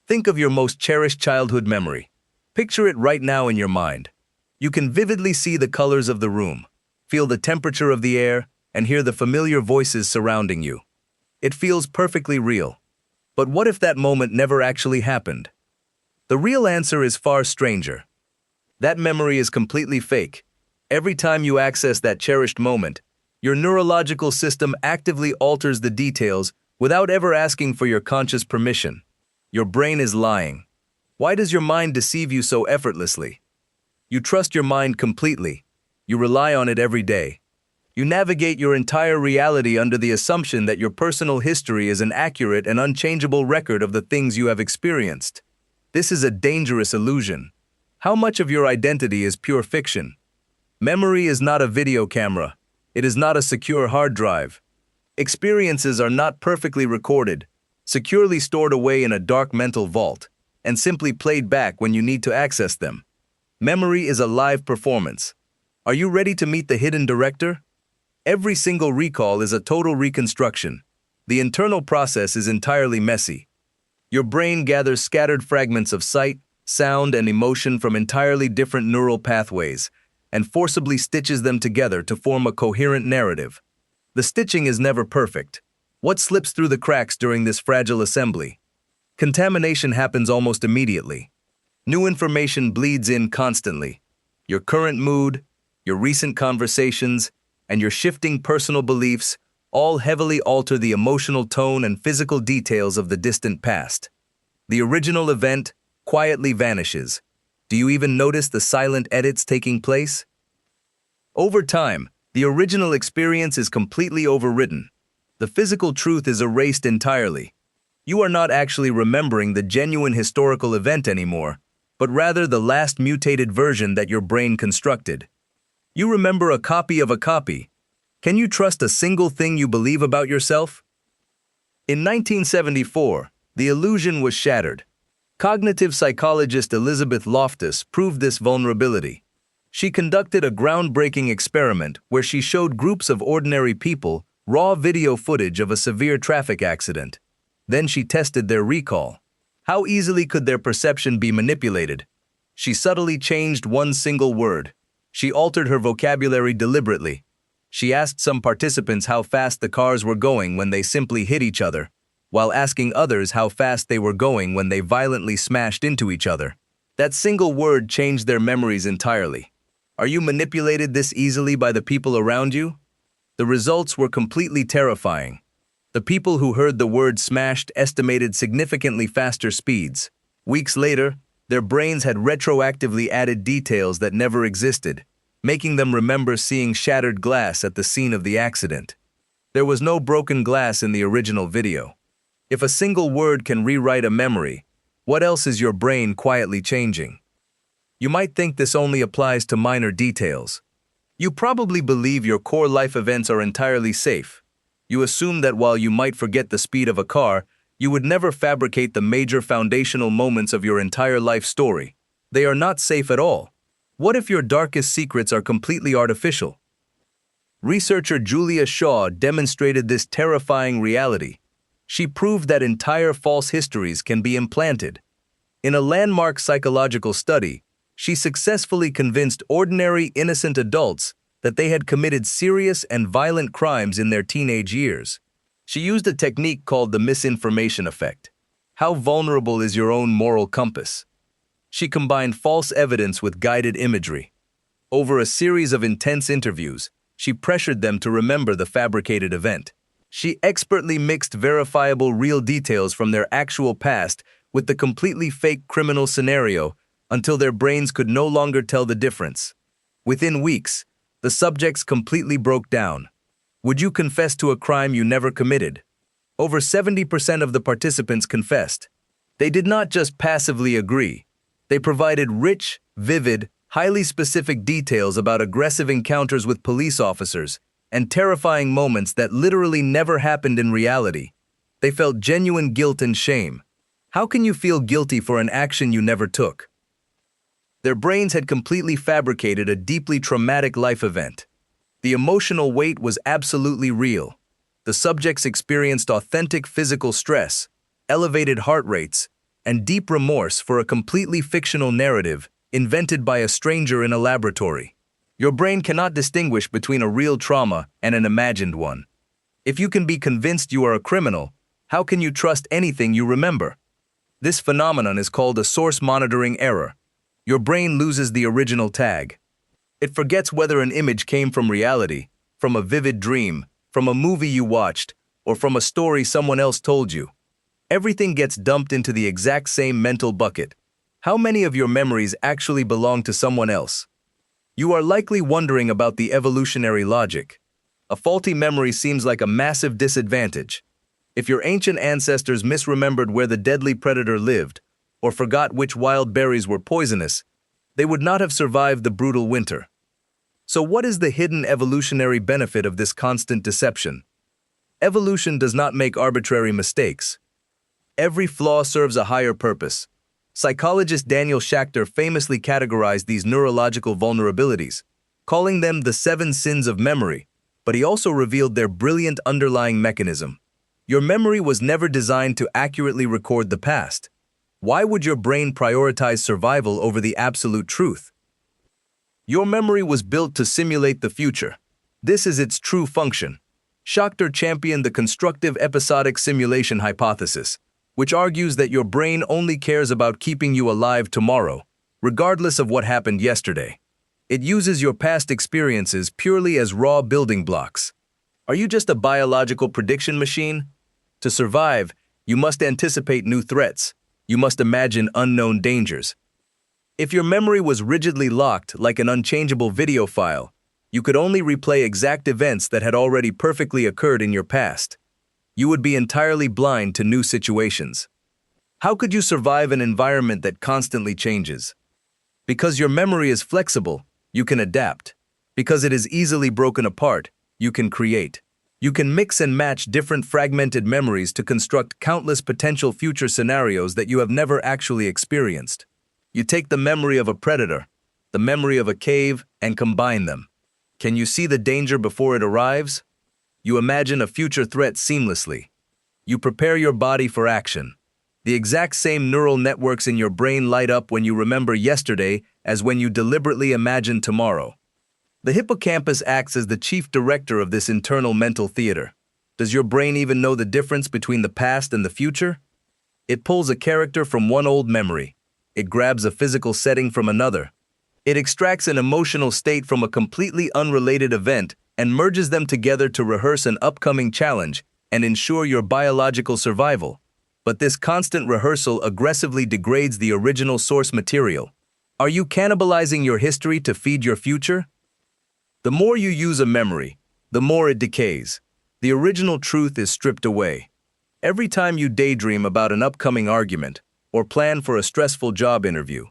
Think of your most cherished childhood memory. Picture it right now in your mind. You can vividly see the colors of the room, feel the temperature of the air, and hear the familiar voices surrounding you. It feels perfectly real. But what if that moment never actually happened? The real answer is far stranger. That memory is completely fake. Every time you access that cherished moment, your neurological system actively alters the details without ever asking for your conscious permission. Your brain is lying. Why does your mind deceive you so effortlessly? You trust your mind completely. You rely on it every day. You navigate your entire reality under the assumption that your personal history is an accurate and unchangeable record of the things you have experienced. This is a dangerous illusion. How much of your identity is pure fiction? Memory is not a video camera. It is not a secure hard drive. Experiences are not perfectly recorded, securely stored away in a dark mental vault, and simply played back when you need to access them. Memory is a live performance. Are you ready to meet the hidden director? Every single recall is a total reconstruction. The internal process is entirely messy. Your brain gathers scattered fragments of sight, sound, and emotion from entirely different neural pathways, and forcibly stitches them together to form a coherent narrative. The stitching is never perfect. What slips through the cracks during this fragile assembly? Contamination happens almost immediately. New information bleeds in constantly. Your current mood, your recent conversations, and your shifting personal beliefs all heavily alter the emotional tone and physical details of the distant past. The original event quietly vanishes. Do you even notice the silent edits taking place? Over time, the original experience is completely overwritten. The physical truth is erased entirely. You are not actually remembering the genuine historical event anymore, but rather the last mutated version that your brain constructed. You remember a copy of a copy. Can you trust a single thing you believe about yourself? In 1974, the illusion was shattered. Cognitive psychologist Elizabeth Loftus proved this vulnerability. She conducted a groundbreaking experiment where she showed groups of ordinary people raw video footage of a severe traffic accident. Then she tested their recall. How easily could their perception be manipulated? She subtly changed one single word. She altered her vocabulary deliberately. She asked some participants how fast the cars were going when they simply hit each other, while asking others how fast they were going when they violently smashed into each other. That single word changed their memories entirely. Are you manipulated this easily by the people around you? The results were completely terrifying. The people who heard the word smashed estimated significantly faster speeds. Weeks later, their brains had retroactively added details that never existed, making them remember seeing shattered glass at the scene of the accident. There was no broken glass in the original video. If a single word can rewrite a memory, what else is your brain quietly changing? You might think this only applies to minor details. You probably believe your core life events are entirely safe. You assume that while you might forget the speed of a car, you would never fabricate the major foundational moments of your entire life story. They are not safe at all. What if your darkest secrets are completely artificial? Researcher Julia Shaw demonstrated this terrifying reality. She proved that entire false histories can be implanted. In a landmark psychological study, she successfully convinced ordinary, innocent adults that they had committed serious and violent crimes in their teenage years. She used a technique called the misinformation effect. How vulnerable is your own moral compass? She combined false evidence with guided imagery. Over a series of intense interviews, she pressured them to remember the fabricated event. She expertly mixed verifiable real details from their actual past with the completely fake criminal scenario until their brains could no longer tell the difference. Within weeks, the subjects completely broke down. Would you confess to a crime you never committed? Over 70% of the participants confessed. They did not just passively agree. They provided rich, vivid, highly specific details about aggressive encounters with police officers and terrifying moments that literally never happened in reality. They felt genuine guilt and shame. How can you feel guilty for an action you never took? Their brains had completely fabricated a deeply traumatic life event. The emotional weight was absolutely real. The subjects experienced authentic physical stress, elevated heart rates, and deep remorse for a completely fictional narrative invented by a stranger in a laboratory. Your brain cannot distinguish between a real trauma and an imagined one. If you can be convinced you are a criminal, how can you trust anything you remember? This phenomenon is called a source monitoring error. Your brain loses the original tag. It forgets whether an image came from reality, from a vivid dream, from a movie you watched, or from a story someone else told you. Everything gets dumped into the exact same mental bucket. How many of your memories actually belong to someone else? You are likely wondering about the evolutionary logic. A faulty memory seems like a massive disadvantage. If your ancient ancestors misremembered where the deadly predator lived, or forgot which wild berries were poisonous, they would not have survived the brutal winter. So what is the hidden evolutionary benefit of this constant deception? Evolution does not make arbitrary mistakes. Every flaw serves a higher purpose. Psychologist Daniel Schachter famously categorized these neurological vulnerabilities, calling them the 7 sins of memory, but he also revealed their brilliant underlying mechanism. Your memory was never designed to accurately record the past. Why would your brain prioritize survival over the absolute truth? Your memory was built to simulate the future. This is its true function. Schachter championed the constructive episodic simulation hypothesis, which argues that your brain only cares about keeping you alive tomorrow, regardless of what happened yesterday. It uses your past experiences purely as raw building blocks. Are you just a biological prediction machine? To survive, you must anticipate new threats. You must imagine unknown dangers. If your memory was rigidly locked like an unchangeable video file, you could only replay exact events that had already perfectly occurred in your past. You would be entirely blind to new situations. How could you survive an environment that constantly changes? Because your memory is flexible, you can adapt. Because it is easily broken apart, you can create. You can mix and match different fragmented memories to construct countless potential future scenarios that you have never actually experienced. You take the memory of a predator, the memory of a cave, and combine them. Can you see the danger before it arrives? You imagine a future threat seamlessly. You prepare your body for action. The exact same neural networks in your brain light up when you remember yesterday as when you deliberately imagine tomorrow. The hippocampus acts as the chief director of this internal mental theater. Does your brain even know the difference between the past and the future? It pulls a character from one old memory. It grabs a physical setting from another. It extracts an emotional state from a completely unrelated event and merges them together to rehearse an upcoming challenge and ensure your biological survival. But this constant rehearsal aggressively degrades the original source material. Are you cannibalizing your history to feed your future? The more you use a memory, the more it decays. The original truth is stripped away. Every time you daydream about an upcoming argument or plan for a stressful job interview,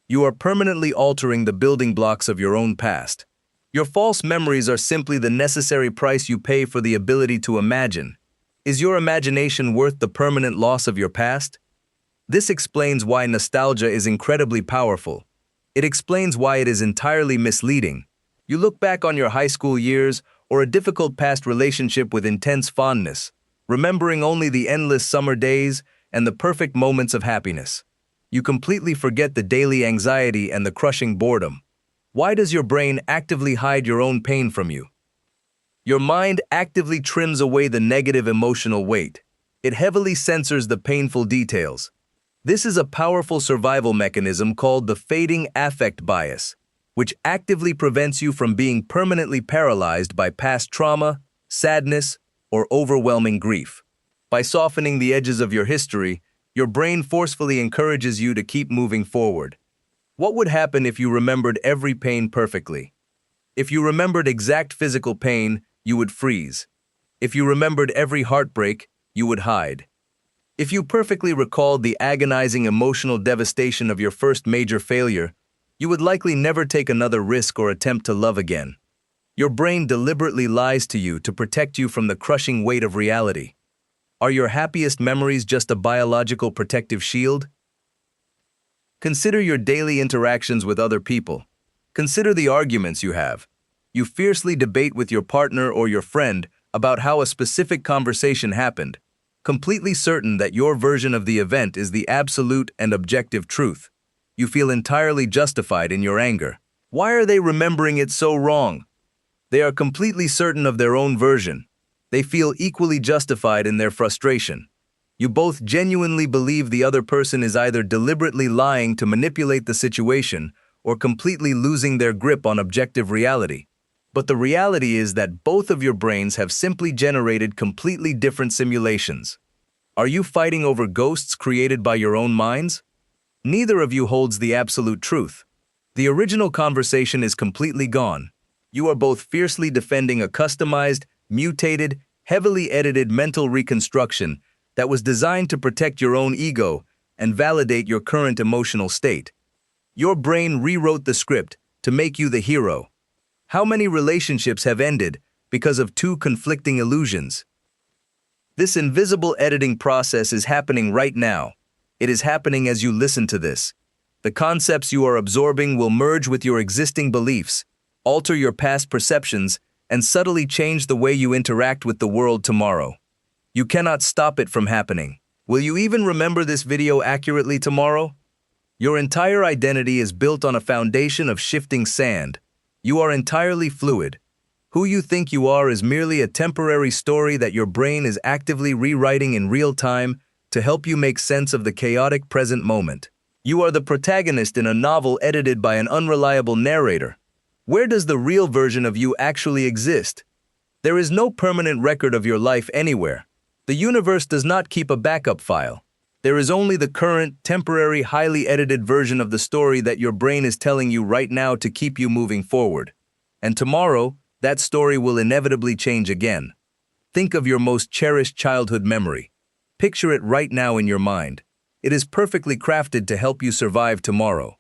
you are permanently altering the building blocks of your own past. Your false memories are simply the necessary price you pay for the ability to imagine. Is your imagination worth the permanent loss of your past? This explains why nostalgia is incredibly powerful. It explains why it is entirely misleading. You look back on your high school years or a difficult past relationship with intense fondness, remembering only the endless summer days and the perfect moments of happiness. You completely forget the daily anxiety and the crushing boredom. Why does your brain actively hide your own pain from you? Your mind actively trims away the negative emotional weight. It heavily censors the painful details. This is a powerful survival mechanism called the fading affect bias, which actively prevents you from being permanently paralyzed by past trauma, sadness, or overwhelming grief. By softening the edges of your history, your brain forcefully encourages you to keep moving forward. What would happen if you remembered every pain perfectly? If you remembered exact physical pain, you would freeze. If you remembered every heartbreak, you would hide. If you perfectly recalled the agonizing emotional devastation of your first major failure, you would likely never take another risk or attempt to love again. Your brain deliberately lies to you to protect you from the crushing weight of reality. Are your happiest memories just a biological protective shield? Consider your daily interactions with other people. Consider the arguments you have. You fiercely debate with your partner or your friend about how a specific conversation happened. completely certain that your version of the event is the absolute and objective truth. You feel entirely justified in your anger. Why are they remembering it so wrong? They are completely certain of their own version. They feel equally justified in their frustration. You both genuinely believe the other person is either deliberately lying to manipulate the situation or completely losing their grip on objective reality. But the reality is that both of your brains have simply generated completely different simulations. Are you fighting over ghosts created by your own minds? Neither of you holds the absolute truth. The original conversation is completely gone. You are both fiercely defending a customized, mutated, heavily edited mental reconstruction that was designed to protect your own ego and validate your current emotional state. Your brain rewrote the script to make you the hero. How many relationships have ended because of two conflicting illusions? This invisible editing process is happening right now. It is happening as you listen to this. The concepts you are absorbing will merge with your existing beliefs, alter your past perceptions, and subtly change the way you interact with the world tomorrow. You cannot stop it from happening. Will you even remember this video accurately tomorrow? Your entire identity is built on a foundation of shifting sand. You are entirely fluid. Who you think you are is merely a temporary story that your brain is actively rewriting in real time to help you make sense of the chaotic present moment. You are the protagonist in a novel edited by an unreliable narrator. Where does the real version of you actually exist? There is no permanent record of your life anywhere. The universe does not keep a backup file. There is only the current, temporary, highly edited version of the story that your brain is telling you right now to keep you moving forward. And tomorrow, that story will inevitably change again. Think of your most cherished childhood memory. Picture it right now in your mind. It is perfectly crafted to help you survive tomorrow.